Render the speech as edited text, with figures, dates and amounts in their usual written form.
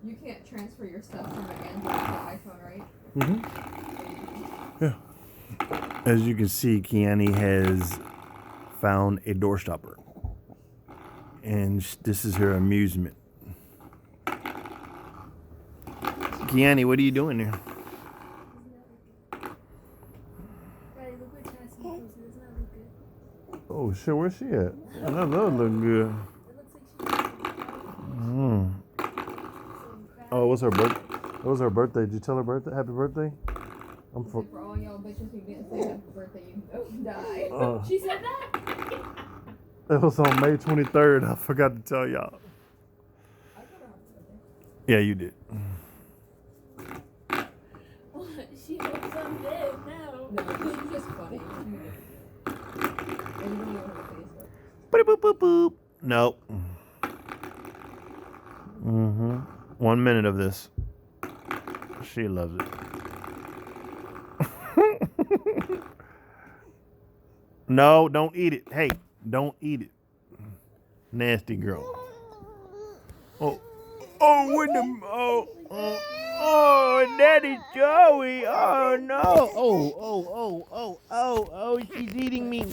You can't transfer your stuff from an Android to iPhone, right? Mm-hmm. Yeah. As you can see, Kiani has found a door stopper. And this is her amusement. Kiani, what are you doing there? Oh shit, where's she at? That does look good. Oh, what's her birthday? It was her birthday. Did you tell her birthday? Happy birthday? I'm for all y'all bitches who didn't say happy birthday, you can go die. She said that? It was on May 23rd. I forgot to tell y'all. I told her happy birthday. Yeah, you did. She hopes I'm dead now. No, she's just funny. Anybody on her Facebook? Boop, boop, boop, boop. Nope. 1 minute of this. She loves it. No, don't eat it. Hey, don't eat it. Nasty girl. Oh, what the? Oh, Daddy Joey. Oh no. Oh, she's eating me.